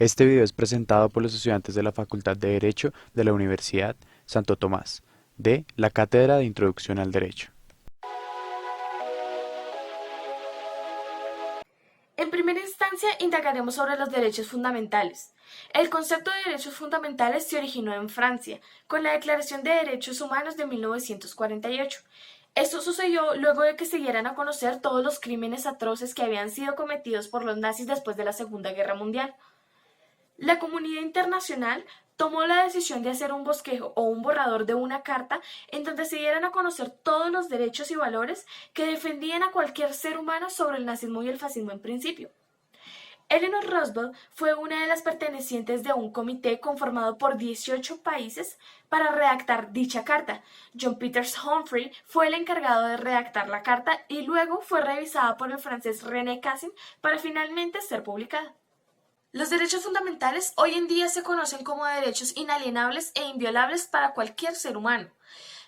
Este video es presentado por los estudiantes de la Facultad de Derecho de la Universidad Santo Tomás, de la Cátedra de Introducción al Derecho. En primera instancia, indagaremos sobre los derechos fundamentales. El concepto de derechos fundamentales se originó en Francia, con la Declaración de Derechos Humanos de 1948. Esto sucedió luego de que se dieran a conocer todos los crímenes atroces que habían sido cometidos por los nazis después de la Segunda Guerra Mundial. La comunidad internacional tomó la decisión de hacer un bosquejo o un borrador de una carta en donde se dieran a conocer todos los derechos y valores que defendían a cualquier ser humano sobre el nazismo y el fascismo en principio. Eleanor Roosevelt fue una de las pertenecientes de un comité conformado por 18 países para redactar dicha carta. John Peters Humphrey fue el encargado de redactar la carta y luego fue revisada por el francés René Cassin para finalmente ser publicada. Los derechos fundamentales hoy en día se conocen como derechos inalienables e inviolables para cualquier ser humano.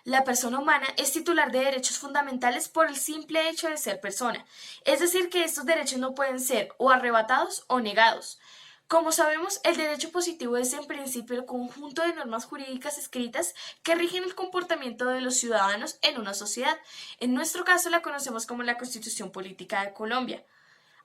La persona humana es titular de derechos fundamentales por el simple hecho de ser persona, es decir, que estos derechos no pueden ser o arrebatados o negados. Como sabemos, el derecho positivo es en principio el conjunto de normas jurídicas escritas que rigen el comportamiento de los ciudadanos en una sociedad. En nuestro caso la conocemos como la Constitución Política de Colombia.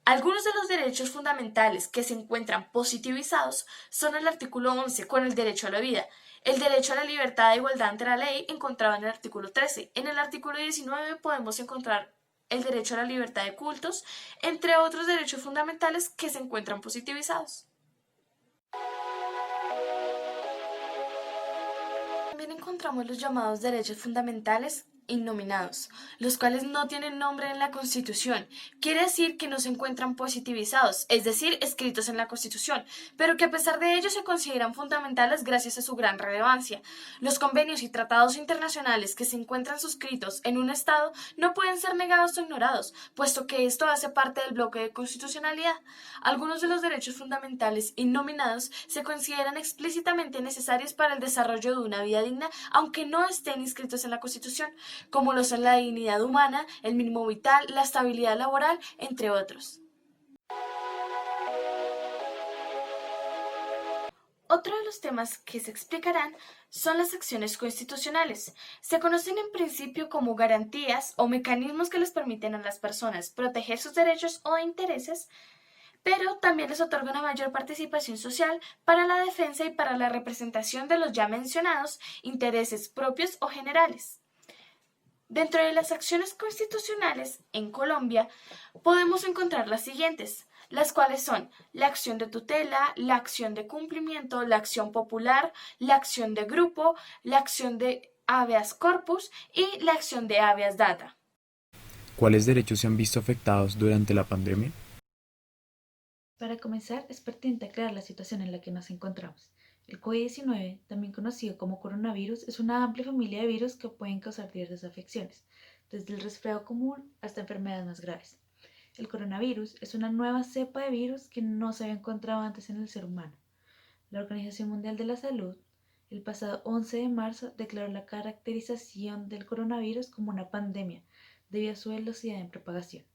Algunos de los derechos fundamentales que se encuentran positivizados son el artículo 11 con el derecho a la vida, el derecho a la libertad e igualdad ante la ley encontrado en el artículo 13. En el artículo 19 podemos encontrar el derecho a la libertad de cultos, entre otros derechos fundamentales que se encuentran positivizados. También encontramos los llamados derechos fundamentales innominados, los cuales no tienen nombre en la Constitución. Quiere decir que no se encuentran positivizados, es decir, escritos en la Constitución, pero que a pesar de ello se consideran fundamentales gracias a su gran relevancia. Los convenios y tratados internacionales que se encuentran suscritos en un Estado no pueden ser negados o ignorados, puesto que esto hace parte del bloque de constitucionalidad. Algunos de los derechos fundamentales innominados se consideran explícitamente necesarios para el desarrollo de una vida digna, aunque no estén inscritos en la Constitución, como lo son la dignidad humana, el mínimo vital, la estabilidad laboral, entre otros. Otro de los temas que se explicarán son las acciones constitucionales. Se conocen en principio como garantías o mecanismos que les permiten a las personas proteger sus derechos o intereses, pero también les otorga una mayor participación social para la defensa y para la representación de los ya mencionados intereses propios o generales. Dentro de las acciones constitucionales en Colombia podemos encontrar las siguientes, las cuales son la acción de tutela, la acción de cumplimiento, la acción popular, la acción de grupo, la acción de habeas corpus y la acción de habeas data. ¿Cuáles derechos se han visto afectados durante la pandemia? Para comenzar, es pertinente aclarar la situación en la que nos encontramos. El COVID-19, también conocido como coronavirus, es una amplia familia de virus que pueden causar diversas afecciones, desde el resfriado común hasta enfermedades más graves. El coronavirus es una nueva cepa de virus que no se había encontrado antes en el ser humano. La Organización Mundial de la Salud, el pasado 11 de marzo, declaró la caracterización del coronavirus como una pandemia debido a su velocidad en propagación,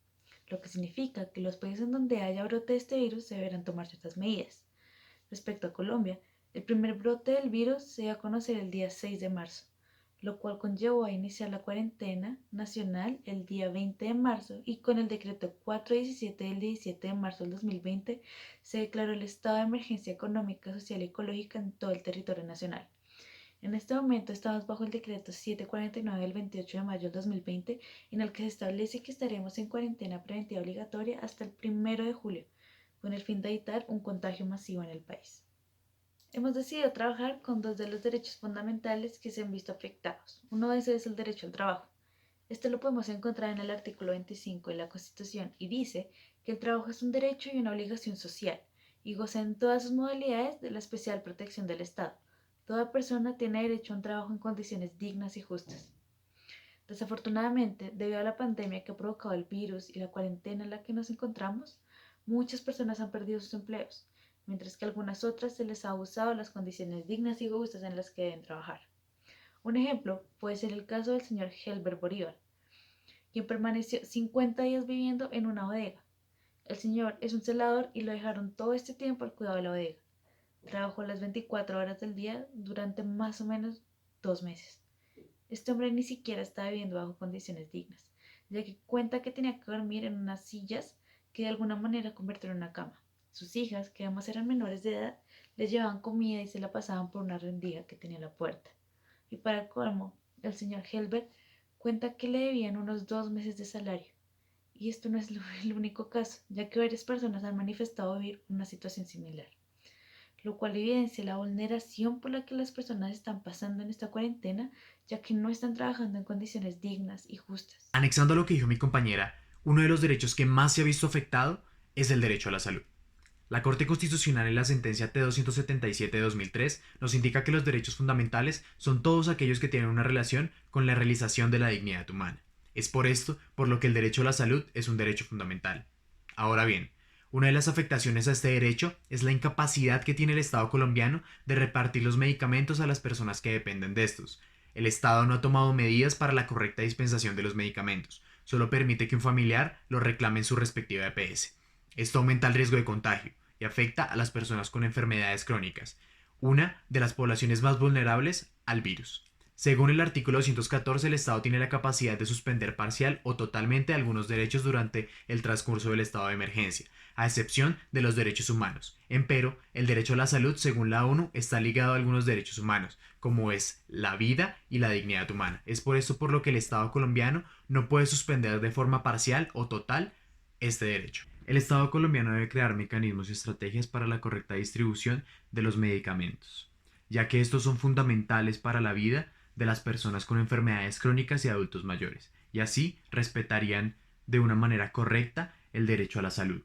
lo que significa que los países en donde haya brote de este virus deberán tomar ciertas medidas. Respecto a Colombia, el primer brote del virus se dio a conocer el día 6 de marzo, lo cual conllevó a iniciar la cuarentena nacional el día 20 de marzo y con el decreto 417 del 17 de marzo del 2020 se declaró el estado de emergencia económica, social y ecológica en todo el territorio nacional. En este momento estamos bajo el decreto 749 del 28 de mayo del 2020, en el que se establece que estaremos en cuarentena preventiva obligatoria hasta el 1 de julio, con el fin de evitar un contagio masivo en el país. Hemos decidido trabajar con dos de los derechos fundamentales que se han visto afectados. Uno de esos es el derecho al trabajo. Esto lo podemos encontrar en el artículo 25 de la Constitución y dice que el trabajo es un derecho y una obligación social y goza en todas sus modalidades de la especial protección del Estado. Toda persona tiene derecho a un trabajo en condiciones dignas y justas. Desafortunadamente, debido a la pandemia que ha provocado el virus y la cuarentena en la que nos encontramos, muchas personas han perdido sus empleos, mientras que a algunas otras se les ha abusado las condiciones dignas y justas en las que deben trabajar. Un ejemplo puede ser el caso del señor Helber Bolívar, quien permaneció 50 días viviendo en una bodega. El señor es un celador y lo dejaron todo este tiempo al cuidado de la bodega. Trabajó las 24 horas del día durante más o menos 2 meses. Este hombre ni siquiera estaba viviendo bajo condiciones dignas, ya que cuenta que tenía que dormir en unas sillas que de alguna manera convirtieron en una cama. Sus hijas, que además eran menores de edad, les llevaban comida y se la pasaban por una rendija que tenía a la puerta. Y para colmo, el señor Helbert cuenta que le debían unos 2 meses de salario. Y esto no es el único caso, ya que varias personas han manifestado vivir una situación similar, lo cual evidencia la vulneración por la que las personas están pasando en esta cuarentena, ya que no están trabajando en condiciones dignas y justas. Anexando a lo que dijo mi compañera, uno de los derechos que más se ha visto afectado es el derecho a la salud. La Corte Constitucional en la sentencia T-277 de 2003 nos indica que los derechos fundamentales son todos aquellos que tienen una relación con la realización de la dignidad humana. Es por esto por lo que el derecho a la salud es un derecho fundamental. Ahora bien, una de las afectaciones a este derecho es la incapacidad que tiene el Estado colombiano de repartir los medicamentos a las personas que dependen de estos. El Estado no ha tomado medidas para la correcta dispensación de los medicamentos, solo permite que un familiar los reclame en su respectiva EPS. Esto aumenta el riesgo de contagio y afecta a las personas con enfermedades crónicas, una de las poblaciones más vulnerables al virus. Según el artículo 214, el Estado tiene la capacidad de suspender parcial o totalmente algunos derechos durante el transcurso del estado de emergencia, a excepción de los derechos humanos. Empero, el derecho a la salud, según la ONU, está ligado a algunos derechos humanos, como es la vida y la dignidad humana. Es por esto por lo que el Estado colombiano no puede suspender de forma parcial o total este derecho. El Estado colombiano debe crear mecanismos y estrategias para la correcta distribución de los medicamentos, ya que estos son fundamentales para la vida de las personas con enfermedades crónicas y adultos mayores, y así respetarían de una manera correcta el derecho a la salud.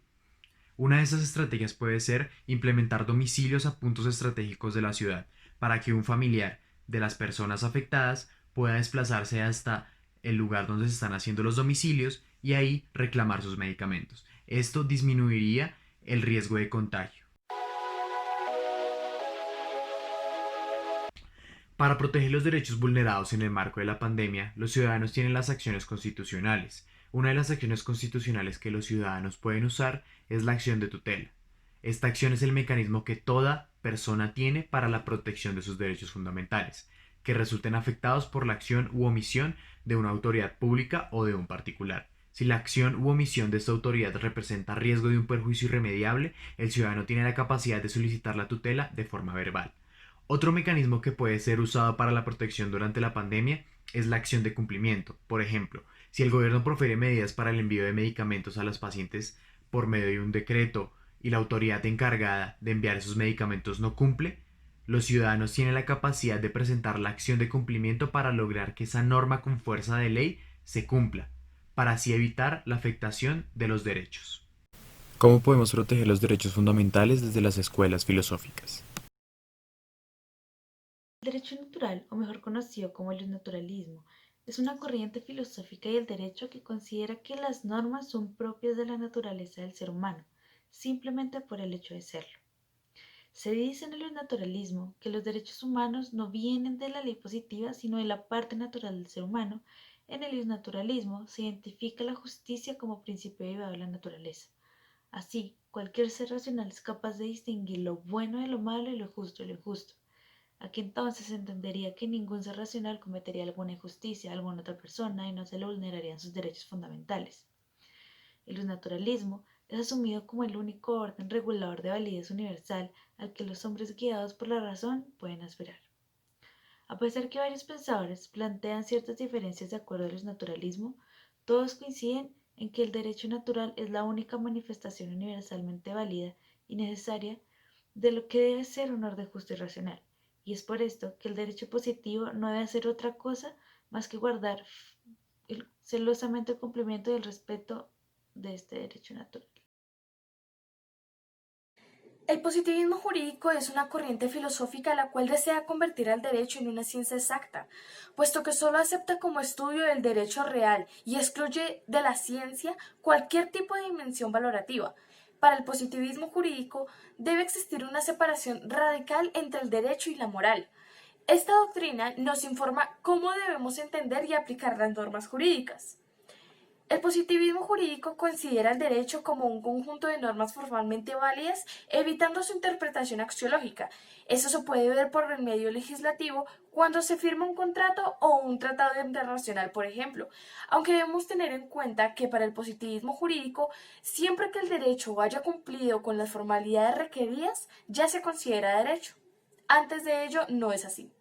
Una de esas estrategias puede ser implementar domicilios a puntos estratégicos de la ciudad, para que un familiar de las personas afectadas pueda desplazarse hasta el lugar donde se están haciendo los domicilios y ahí reclamar sus medicamentos. Esto disminuiría el riesgo de contagio. Para proteger los derechos vulnerados en el marco de la pandemia, los ciudadanos tienen las acciones constitucionales. Una de las acciones constitucionales que los ciudadanos pueden usar es la acción de tutela. Esta acción es el mecanismo que toda persona tiene para la protección de sus derechos fundamentales, que resulten afectados por la acción u omisión de una autoridad pública o de un particular. Si la acción u omisión de esta autoridad representa riesgo de un perjuicio irremediable, el ciudadano tiene la capacidad de solicitar la tutela de forma verbal. Otro mecanismo que puede ser usado para la protección durante la pandemia es la acción de cumplimiento. Por ejemplo, si el gobierno profiere medidas para el envío de medicamentos a los pacientes por medio de un decreto y la autoridad encargada de enviar esos medicamentos no cumple, los ciudadanos tienen la capacidad de presentar la acción de cumplimiento para lograr que esa norma con fuerza de ley se cumpla, para así evitar la afectación de los derechos. ¿Cómo podemos proteger los derechos fundamentales desde las escuelas filosóficas? El derecho natural, o mejor conocido como el naturalismo, es una corriente filosófica del derecho que considera que las normas son propias de la naturaleza del ser humano, simplemente por el hecho de serlo. Se dice en el naturalismo que los derechos humanos no vienen de la ley positiva, sino de la parte natural del ser humano. En el naturalismo se identifica la justicia como principio derivado de la naturaleza. Así, cualquier ser racional es capaz de distinguir lo bueno de lo malo y lo justo de lo injusto. Aquí entonces se entendería que ningún ser racional cometería alguna injusticia a alguna otra persona y no se le vulnerarían sus derechos fundamentales. El naturalismo es asumido como el único orden regulador de validez universal al que los hombres guiados por la razón pueden aspirar. A pesar que varios pensadores plantean ciertas diferencias de acuerdo al naturalismo, todos coinciden en que el derecho natural es la única manifestación universalmente válida y necesaria de lo que debe ser un orden justo y racional, y es por esto que el derecho positivo no debe hacer otra cosa más que guardar celosamente el cumplimiento y el respeto de este derecho natural. El positivismo jurídico es una corriente filosófica la cual desea convertir al derecho en una ciencia exacta, puesto que solo acepta como estudio el derecho real y excluye de la ciencia cualquier tipo de dimensión valorativa. Para el positivismo jurídico debe existir una separación radical entre el derecho y la moral. Esta doctrina nos informa cómo debemos entender y aplicar las normas jurídicas. El positivismo jurídico considera el derecho como un conjunto de normas formalmente válidas, evitando su interpretación axiológica. Eso se puede ver por el medio legislativo cuando se firma un contrato o un tratado internacional, por ejemplo, aunque debemos tener en cuenta que para el positivismo jurídico, siempre que el derecho haya cumplido con las formalidades requeridas, ya se considera derecho. Antes de ello, no es así.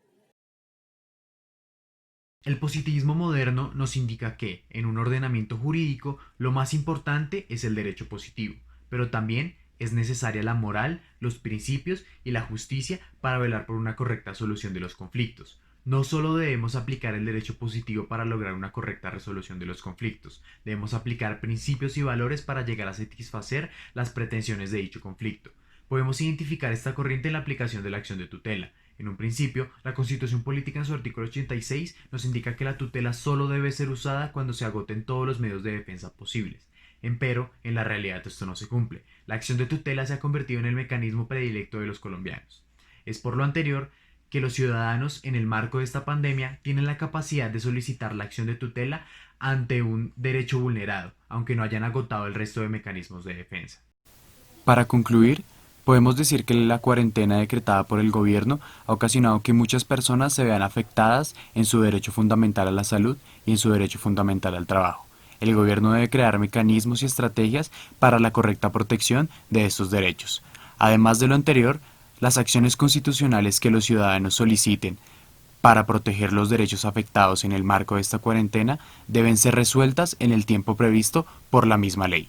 El positivismo moderno nos indica que, en un ordenamiento jurídico, lo más importante es el derecho positivo, pero también es necesaria la moral, los principios y la justicia para velar por una correcta solución de los conflictos. No solo debemos aplicar el derecho positivo para lograr una correcta resolución de los conflictos, debemos aplicar principios y valores para llegar a satisfacer las pretensiones de dicho conflicto. Podemos identificar esta corriente en la aplicación de la acción de tutela. En un principio, la Constitución Política en su artículo 86 nos indica que la tutela solo debe ser usada cuando se agoten todos los medios de defensa posibles. Empero, en la realidad esto no se cumple. La acción de tutela se ha convertido en el mecanismo predilecto de los colombianos. Es por lo anterior que los ciudadanos, en el marco de esta pandemia, tienen la capacidad de solicitar la acción de tutela ante un derecho vulnerado, aunque no hayan agotado el resto de mecanismos de defensa. Para concluir, podemos decir que la cuarentena decretada por el gobierno ha ocasionado que muchas personas se vean afectadas en su derecho fundamental a la salud y en su derecho fundamental al trabajo. El gobierno debe crear mecanismos y estrategias para la correcta protección de estos derechos. Además de lo anterior, las acciones constitucionales que los ciudadanos soliciten para proteger los derechos afectados en el marco de esta cuarentena deben ser resueltas en el tiempo previsto por la misma ley.